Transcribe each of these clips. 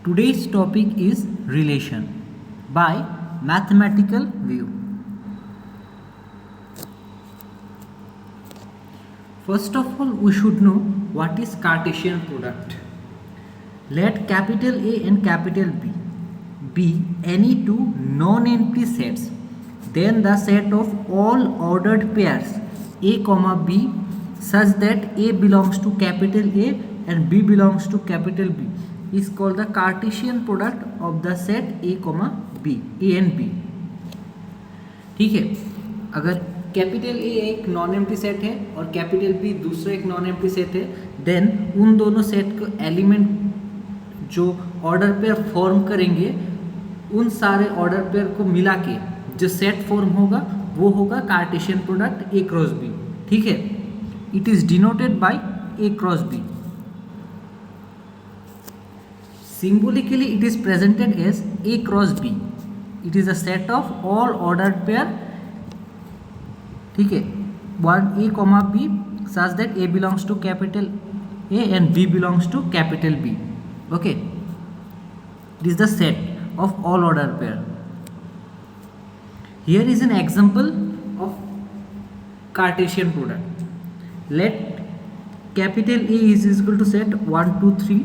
Today's topic is relation by mathematical view. First of all, we should know what is Cartesian product. Let capital A and capital B be any two non-empty sets. Then the set of all ordered pairs A comma B such that A belongs to capital A and B belongs to capital B is called the Cartesian product of the set A comma B, A and B. ठीक है, अगर capital A एक non empty set है और capital B दूसरा एक non empty set है, then उन दोनों सेट को एलिमेंट जो ऑर्डर पेयर फॉर्म करेंगे उन सारे ऑर्डर पेयर को मिला के जो सेट फॉर्म होगा वो होगा Cartesian product A cross B. ठीक है, it is denoted by A cross B. Symbolically it is presented as A cross B. It is a set of all ordered pair, ठीक है, one A comma B such that A belongs to capital A and B belongs to capital B. Okay, it is the set of all ordered pair. Here is an example of Cartesian product. Let capital A is equal to set 1 2 3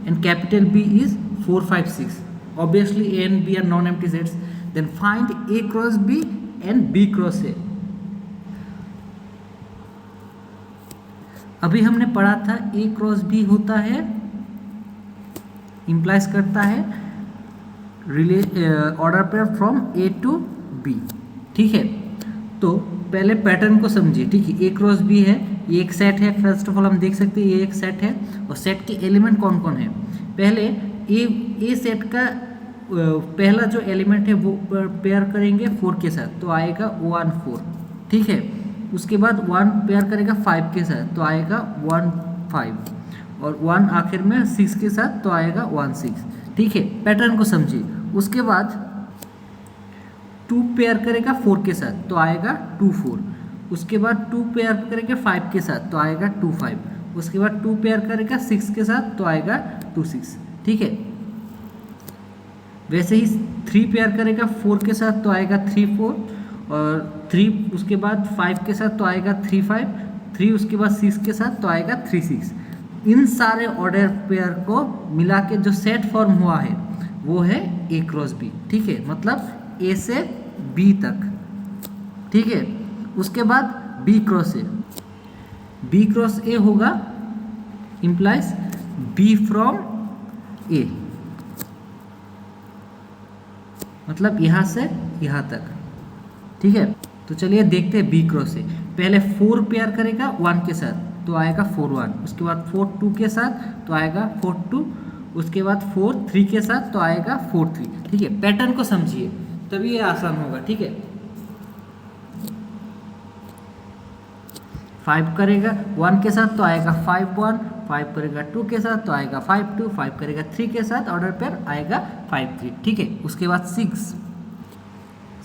and capital B is 4 5 6. Obviously A and B are non-empty sets. Then find A cross B and B cross A. अभी हमने पढ़ा था A cross B होता है, implies करता है order pair from A to B. ठीक है, तो पहले पैटर्न को समझिए. ठीक है, A क्रॉस B है, ये एक सेट है. फर्स्ट ऑफ ऑल हम देख सकते हैं ये एक सेट है और सेट के एलिमेंट कौन कौन है. पहले ए सेट का पहला जो एलिमेंट है वो पेयर करेंगे 4 के साथ तो आएगा 1 4. ठीक है, उसके बाद 1 पेयर करेगा 5 के साथ तो आएगा 1 5 और 1 आखिर में 6 के साथ तो आएगा 1 6. ठीक है, पैटर्न को समझिए. उसके बाद 2 पेयर करेगा 4 के साथ तो आएगा 2 4. उसके बाद 2 पेयर करेगा 5 के साथ तो आएगा 2 5. उसके बाद 2 पेयर करेगा 6 के साथ तो आएगा 2 6. ठीक है, वैसे ही 3 पेयर करेगा 4 के साथ तो आएगा 3 4 और 3 उसके बाद 5 के साथ तो आएगा 3 5. 3 उसके बाद 6 के साथ तो आएगा 3 6. इन सारे ऑर्डर पेयर को मिला के जो सेट फॉर्म हुआ है वो है ए क्रॉस बी. ठीक है, मतलब ए से बी तक. ठीक है, उसके बाद B cross A. B cross A होगा इम्प्लाइज बी फ्रॉम ए, मतलब यहां से यहां तक. ठीक है, तो चलिए देखते हैं बी क्रॉस ए. पहले 4 पेयर करेगा 1 के साथ तो आएगा 4 1. उसके बाद 4 2 के साथ तो आएगा 4 2. उसके बाद 4 3 के साथ तो आएगा 4 3. ठीक है, पैटर्न को समझिए तभी ये आसान होगा. ठीक है, 5 करेगा 1 के साथ तो आएगा 5 1. 5 करेगा 2 के साथ तो आएगा 5 2. 5 करेगा 3 के साथ ऑर्डर पेयर आएगा 5 3. ठीक है, उसके बाद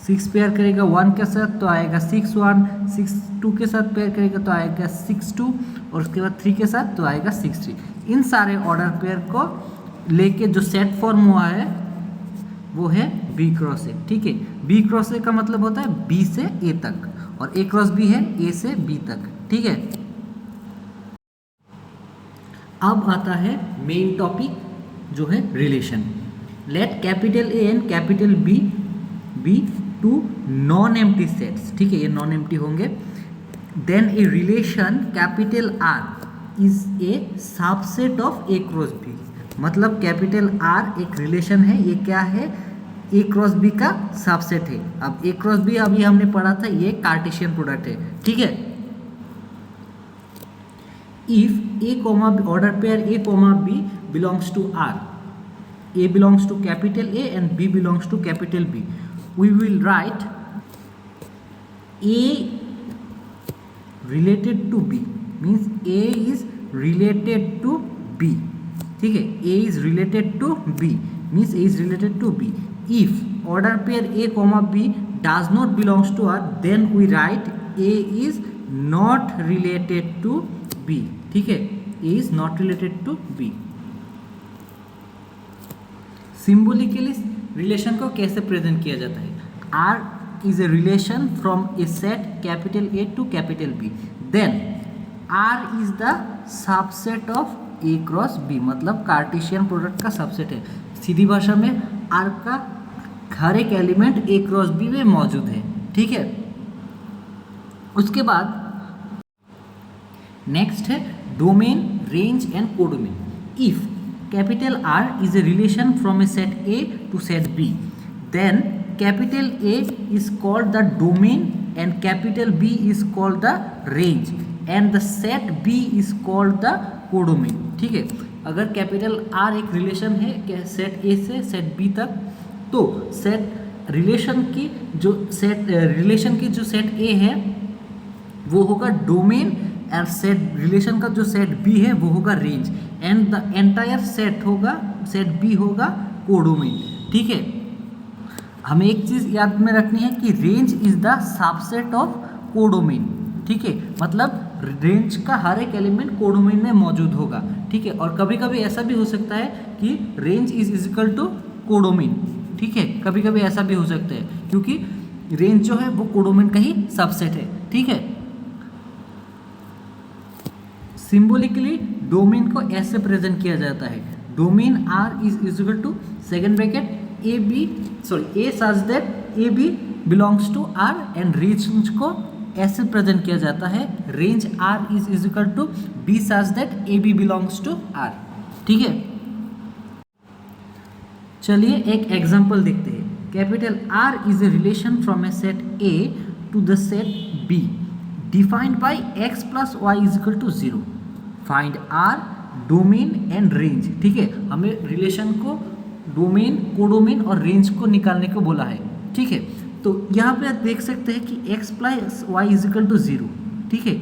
6 पेयर करेगा 1 के साथ तो आएगा 6 1. 6 2 के साथ पेयर करेगा तो आएगा 6 2 और उसके बाद 3 के साथ तो आएगा 6 3. इन सारे ऑर्डर पेयर को लेके जो सेट फॉर्म हुआ है वो है बी क्रॉस ए. ठीक है, बी क्रॉस ए का मतलब होता है बी से ए तक और ए क्रॉस बी है ए से बी तक. ठीक है, अब आता है मेन टॉपिक जो है relation. Let capital A and capital B be two non empty sets. ठीक है, ये नॉन एम्प्टी होंगे. Then a relation capital R is a subset of A cross B. मतलब कैपिटल आर एक रिलेशन है, ये क्या है, ए क्रॉस बी का सबसेट है. अब ए क्रॉस बी अभी हमने पढ़ा था ये कार्टेशियन प्रोडक्ट है. ठीक है, if a comma b, order pair a comma b belongs to R, a belongs to capital A and B belongs to capital B, we will write A related to B means A is related to B. ठीक है, A is related to B means A is related to B. If order pair A comma B does not belongs to R, then we write A is not related to B. ठीक है, A is not related to B. Symbolically relation को कैसे present किया जाता है? R is a relation from a set capital A to capital B, then R is the subset of A cross B, मतलब Cartesian product का subset है। सीधी भाषा में आर का हर एक एलिमेंट ए क्रॉस बी में मौजूद है, ठीक है। उसके बाद नेक्स्ट है domain, range and codomain. If capital R is a relation from a set A to set B, then capital A is called the domain and capital B is called the range and the set B is called the codomain, ठीक है। अगर capital R एक relation है set A से set B तक, तो set relation की जो सेट ए है वो होगा डोमेन, और सेट रिलेशन का जो सेट बी है वो होगा range, and the entire set B होगा कोडोमेन, ठीक है। हमें एक चीज़ याद में रखनी है कि range is the subset of codomain, ठीक है। मतलब रेंज का हर एक एलिमेंट कोडोमेन में मौजूद होगा, ठीक है। और कभी कभी ऐसा भी हो सकता है कि range is equal to codomain, ठीक है। कभी कभी ऐसा भी हो सकता है क्योंकि रेंज जो है वो कोडोमेन का ही सबसेट है, ठीक है। सिंबॉलिकली डोमेन को ऐसे प्रेजेंट किया जाता है, domain R is equal to second bracket a such that a b belongs to R, and range को ऐसे प्रेजेंट किया जाता है, range R is equal to b such that a b belongs to R, ठीक है। चलिए एक example देखते हैं। Capital R is a relation from a set A to the set B defined by x plus y is equal to 0, find are domain and range, ठीक है। हमें relation को डोमेन, कोडोमेन और रेंज को निकालने को बोला है, ठीक है। तो यहाँ पे आप देख सकते हैं कि x plus y is equal to 0, ठीक है।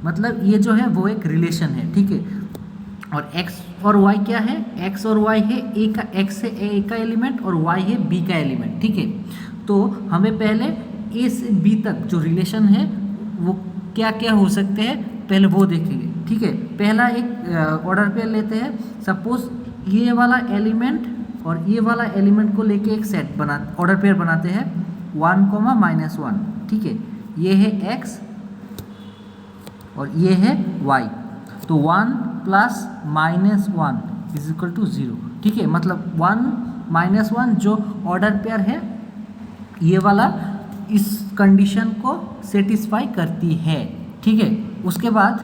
मतलब ये जो है वो एक रिलेशन है, ठीक है। और x और y क्या है? x और y है x है a का एलिमेंट और y है b का एलिमेंट, ठीक है। तो हमें पहले a से b तक जो रिलेशन है वो क्या क्या हो सकते हैं पहले वो देखेंगे, ठीक है। पहला एक ऑर्डर पेयर लेते हैं। सपोज ये वाला एलिमेंट और ये वाला एलिमेंट को लेके एक सेट ऑर्डर पेयर बनाते हैं 1,-1, ठीक है। ये है x और ये है y, तो 1 + -1 इज इक्वल टू 0, ठीक है। मतलब 1 - 1 जो ऑर्डर पेयर है ये वाला इस कंडीशन को सेटिस्फाई करती है, ठीक है। उसके बाद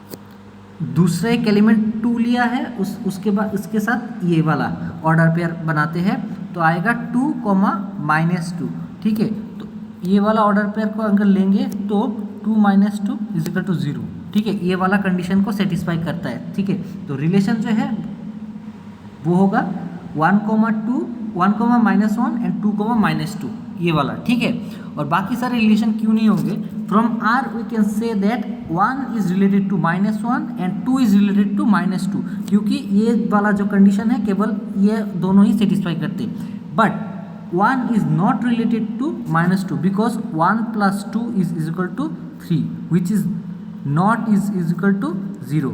दूसरा एक एलिमेंट 2 लिया है, उसके बाद उसके साथ ये वाला ऑर्डर पेयर बनाते हैं, तो आएगा 2, -2, ठीक है। तो ये वाला ऑर्डर पेयर को अगर लेंगे तो 2 - 2 इज इक्वल टू 0, ठीक है। ये वाला कंडीशन को सेटिस्फाई करता है, ठीक है। तो रिलेशन जो है वो होगा 1,2, 1,-1 एंड 2,-2, ये वाला, ठीक है। और बाकी सारे रिलेशन क्यों नहीं होंगे? From R we can say that 1 is related to -1 and 2 is related to -2, क्योंकि ये वाला जो कंडीशन है केवल ये दोनों ही सेटिस्फाई करते हैं। But 1 is not related to -2 because 1 + 2 is equal to 3 which is not is equal to 0,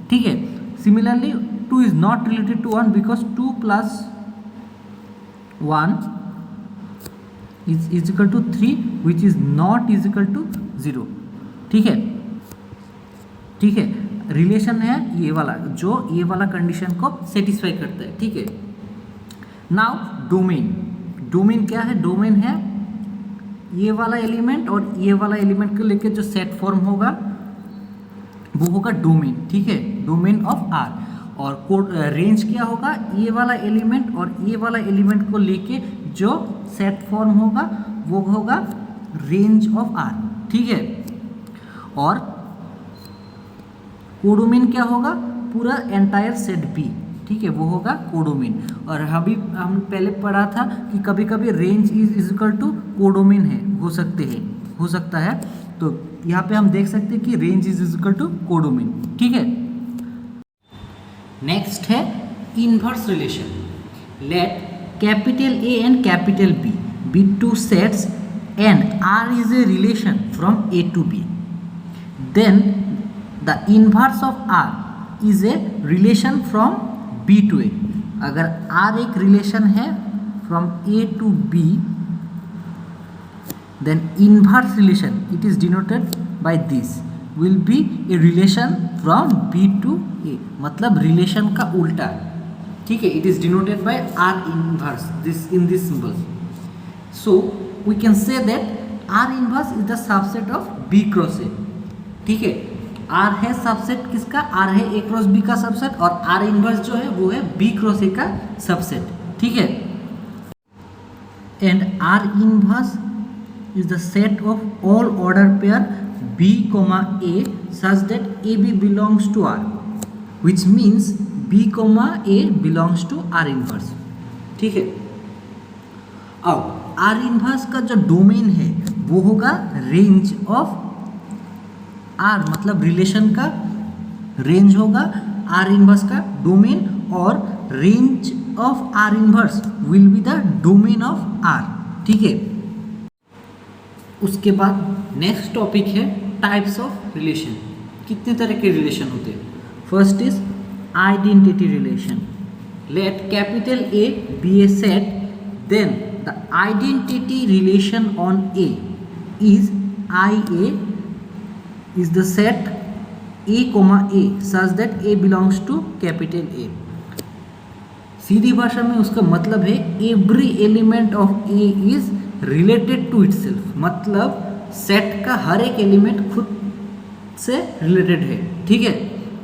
ठीक है। Similarly 2 is not related to 1 because 2 + 1 is equal to 3 which is not is equal to 0, ठीक है, ठीक है। Relation है ये वाला जो ये वाला कंडीशन को सेटिस्फाई करता है, ठीक है। नाउ डोमेन क्या है? डोमेन है ये वाला एलिमेंट और ये वाला एलिमेंट को लेके जो सेट फॉर्म होगा वो होगा डोमेन, ठीक है, डोमेन ऑफ आर। और रेंज क्या होगा? ये वाला एलिमेंट और ये वाला एलिमेंट को लेके जो सेट फॉर्म होगा वो होगा रेंज ऑफ आर, ठीक है। और कोडोमेन क्या होगा? पूरा एंटायर सेट बी, ठीक है, वो होगा कोडोमेन। और अभी हम पहले पढ़ा था कि कभी कभी range is equal to codomain है, हो सकता है। तो यहाँ पे हम देख सकते हैं कि range is equal to codomain, ठीक है। नेक्स्ट है inverse relation. Let capital A and capital B be two sets and R is a relation from A to B, then the inverse of R is a relation from B to A। अगर R एक relation है from A to B, then inverse relation, it is denoted by this, will be a relation from B to A, मतलब relation का उल्टा, ठीक है. It is denoted by R inverse, this in this symbol. So we can say that R inverse is the subset of B cross A, ठीक है. R है subset किसका, R है A क्रॉस B का सबसेट, और R inverse जो है वो है B क्रॉस A का सबसेट, ठीक है. And R inverse is the set of all order pair B, A such that AB belongs to R, which means B, A belongs to R inverse, ठीक है. अब R इनवर्स का जो domain है वो होगा रेंज ऑफ R, मतलब relation का रेंज होगा R इनवर्स का डोमेन, और range of R inverse will be the domain of R, ठीक है. उसके बाद नेक्स्ट टॉपिक है टाइप्स ऑफ रिलेशन. कितने तरह के रिलेशन होते हैं. First is identity relation. Let capital A be a set, then the identity relation on A is IA is the set A, A such that A belongs to capital A. सीधी भाषा में उसका मतलब है every element of A is related to itself, मतलब set का हर एक एलिमेंट खुद से रिलेटेड है, ठीक है.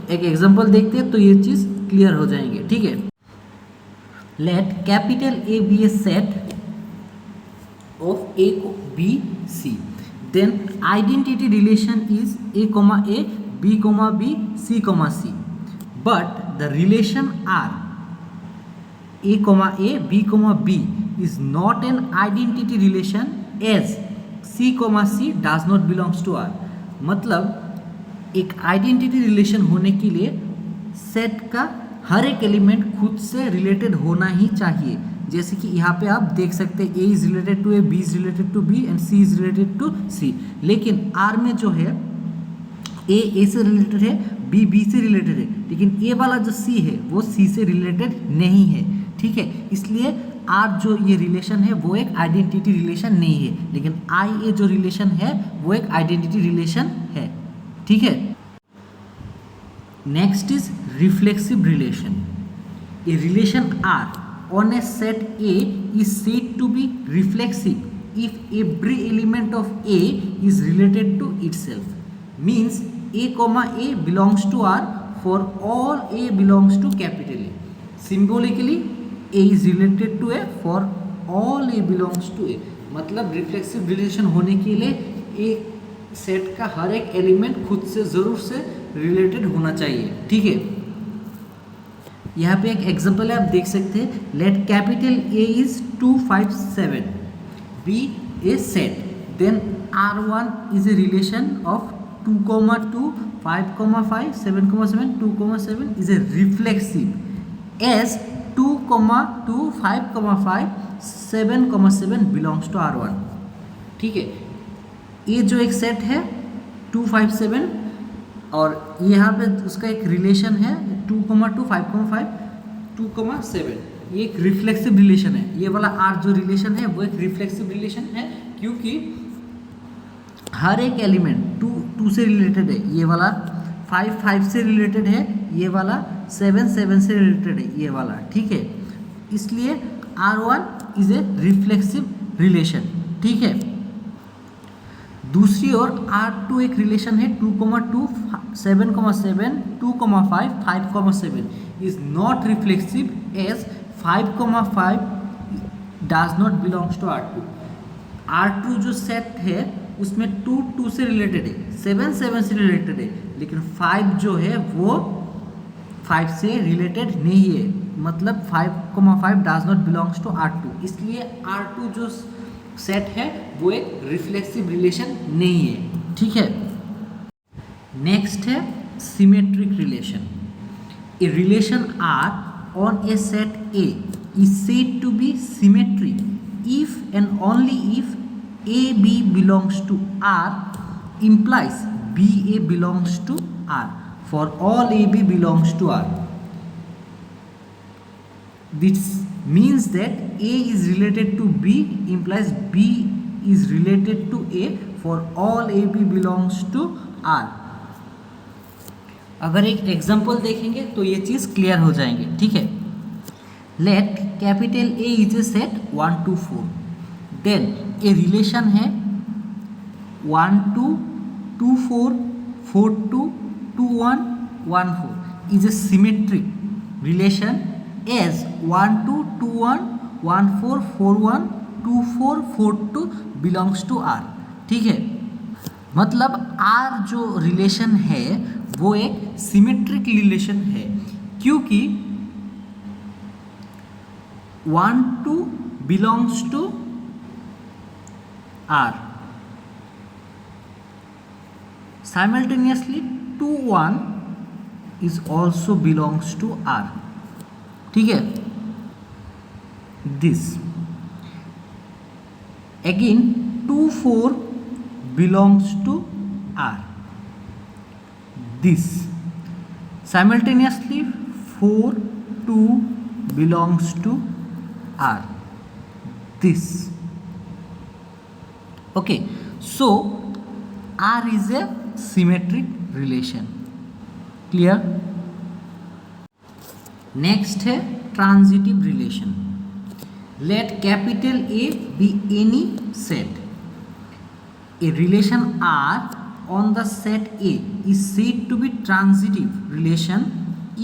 एक एग्जांपल देखते हैं तो ये चीज क्लियर हो जाएंगे, ठीक है. Let capital A be a set of A, B, C. Then identity relation is A, B, B, C, C. But the relation R, A, B, B is not an identity relation as C, C does not belongs to R. मतलब एक identity relation होने के लिए set का हर एक element खुद से रिलेटेड होना ही चाहिए. जैसे कि यहाँ पे आप देख सकते हैं A is related to A, B is related to B and C is related to C. लेकिन R में जो है A से रिलेटेड है, B से रिलेटेड है, लेकिन A वाला जो C है वो C से रिलेटेड नहीं है, ठीक है. इसलिए R जो ये रिलेशन है वो एक आइडेंटिटी रिलेशन नहीं है, लेकिन IA जो रिलेशन है वो एक आइडेंटिटी रिलेशन है, ठीक है. Next is reflexive relation. A relation R on a set A is said to be reflexive if every element of A is related to itself. Means A, A belongs to R for all A belongs to capital A. Symbolically A is related to A for all A belongs to A. मतलब reflexive relation होने के लिए एक set का हर एक element खुद से ज़रूर से रिलेटेड होना चाहिए, ठीक है. यहाँ पे एक एग्जांपल है, आप देख सकते हैं. Let capital A is 257 be a set, then R1 is a relation of 2, 2, 5, 5, 7, 7, 2, 7 is a reflexive as 2, 2, 5, 5, 7, 7 belongs to R1, ठीक है. ये जो एक सेट है 257 और यहाँ पे उसका एक रिलेशन है 2, 2, 5, 5, 2, 7. ये एक रिफ्लेक्सिव रिलेशन है. ये वाला R जो रिलेशन है वो एक रिफ्लेक्सिव रिलेशन है क्योंकि हर एक एलिमेंट 2 से रिलेटेड है, ये वाला 5 से रिलेटेड है, ये वाला 7 से रिलेटेड है, ये वाला, ठीक है. इसलिए R1 is a reflexive relation, ठीक है. दूसरी ओर R2 एक रिलेशन है 2, 2, 7, 7, 2, 5, 5, 7 is not reflexive as 5, 5 does not belongs to R2. R2 जो सेट है उसमें 2 से रिलेटेड है, 7 से रिलेटेड है, लेकिन 5 जो है वो 5 से रिलेटेड नहीं है, मतलब 5, 5 does not belongs to R2. इसलिए R2 जो सेट है वो एक रिफ्लेक्सिव रिलेशन नहीं है, ठीक है. नेक्स्ट है symmetric relation. A relation R on a set A is said to be symmetric if and only if AB belongs to R implies BA belongs to R for all AB belongs to R. means that A is related to B implies B is related to A for all AB belongs to R. अगर एक example देखेंगे तो ये चीज़ clear हो जाएंगे, ठीक है. Let capital A is a set 1 to 4. Then a relation है 1 to 2 4 4 to 2 1 1 4 is a symmetric relation as 1 to 2 1 1 4 4 1 2 4 4 2 belongs to R. ठीक है, मतलब R जो रिलेशन है वो एक सिमेट्रिक रिलेशन है क्योंकि 1 2 belongs to R. Simultaneously 2 1 is also belongs to R. ठीक है, this again 2 4 belongs to R. This simultaneously 4 2 belongs to R. This. Okay, so R is a symmetric relation. Clear? Next है transitive relation. Let capital A B any set. A relation R on the set A is said to be transitive relation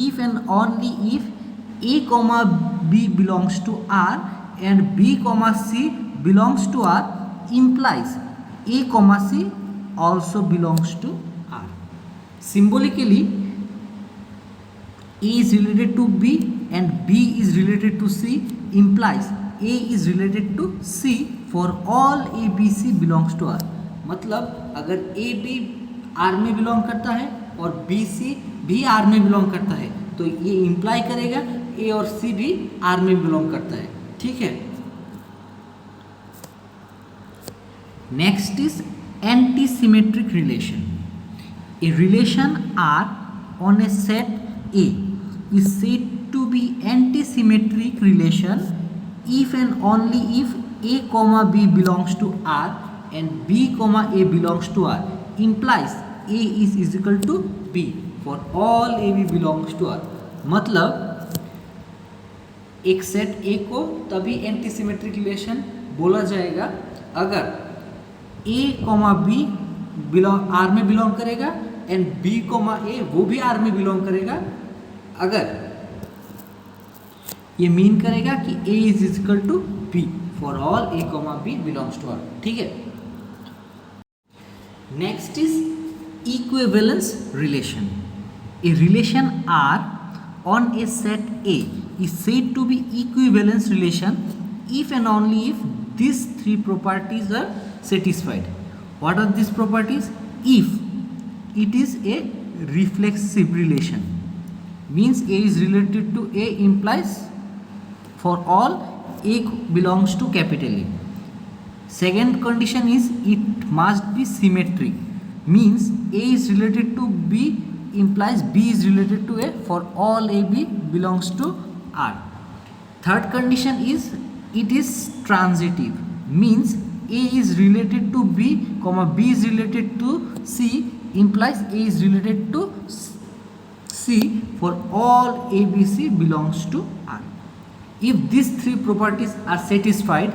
if and only if a comma b belongs to R and b comma c belongs to R implies a comma c also belongs to R. Symbolically A is related to B and B is related to C implies A is related to C for all A B C belongs to R. मतलब अगर A B R में belong करता है और B C भी R में belong करता है तो ये इम्प्लाई करेगा A और C भी R में बिलोंग करता है. ठीक है. Next is anti symmetric relation. A relation R on a set A is said to be anti-symmetric relation if and only if A comma B belongs to R and B comma A belongs to R implies A is equal to B for all A B belongs to R. मतलब एक set A को तभी anti symmetric relation बोला जाएगा अगर A comma B R में belong करेगा and B comma A वो भी R में बिलोंग करेगा अगर ये मीन करेगा कि A is equal to B for all A comma B belongs to R. ठीक है. Next is equivalence relation. A relation R on a set A is said to be equivalence relation if and only if these three properties are satisfied. What are these properties? If it is a reflexive relation means A is related to A implies for all A belongs to capital A. Second condition is it must be symmetric means A is related to B implies B is related to A for all A B belongs to R. Third condition is it is transitive means A is related to B comma B is related to C implies A is related to C for all ABC belongs to R. If these three properties are satisfied,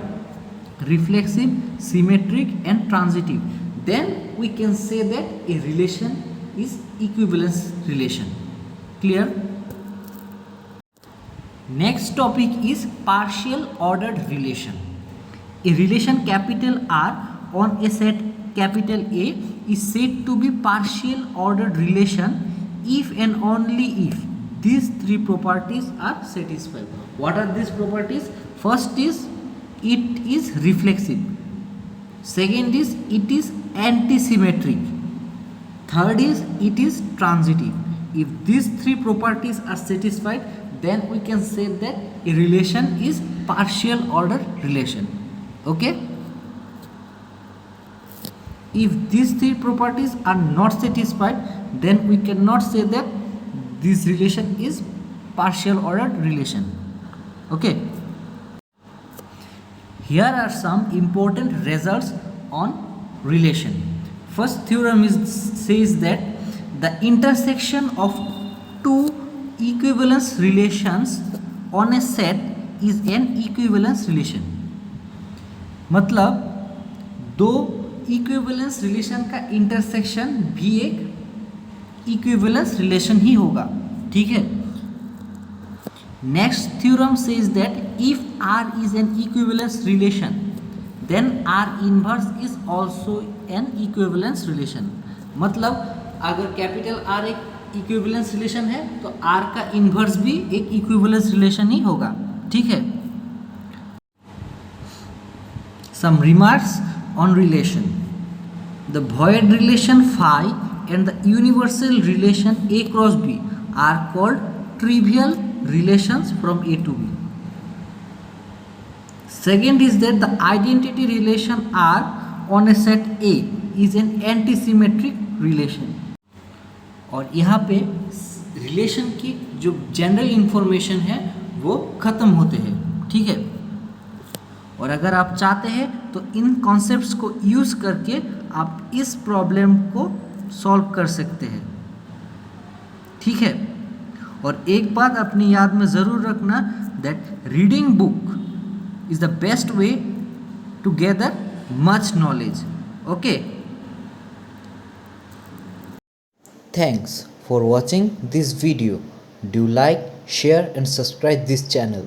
reflexive, symmetric and transitive, then we can say that a relation is equivalence relation. Clear? Next topic is partial ordered relation. A relation capital R on a set capital A is said to be partial ordered relation if and only if these three properties are satisfied. What are these properties? First is it is reflexive. Second is it is anti-symmetric. Third is it is transitive. If these three properties are satisfied, then we can say that a relation is partial order relation. Okay? If these three properties are not satisfied, then we cannot say that this relation is partial ordered relation. Okay? Here are some important results on relation. First theorem says that the intersection of two equivalence relations on a set is an equivalence relation. मतलब दो equivalence relation का intersection भी एक equivalence relation ही होगा, ठीक है. Next theorem says that if R is an equivalence relation then R inverse is also an equivalence relation. मतलब अगर कैपिटल आर एक इक्विवेलेंस रिलेशन है तो आर का इनवर्स भी एक इक्विवेलेंस रिलेशन ही होगा, ठीक है. Some remarks on relation. The void relation phi and the universal relation A cross B are called trivial relations from A to B. Second is that the identity relation R on a set A is an antisymmetric relation. और यहाँ पे relation की जो general information है वो ख़त्म होते हैं, ठीक है. और अगर आप चाहते हैं तो इन कॉन्सेप्ट्स को यूज़ करके आप इस प्रॉब्लम को सॉल्व कर सकते हैं, ठीक है. और एक बात अपनी याद में ज़रूर रखना that reading book is the best way to gather much knowledge. Okay, thanks for watching this video. Do like, share and subscribe this channel.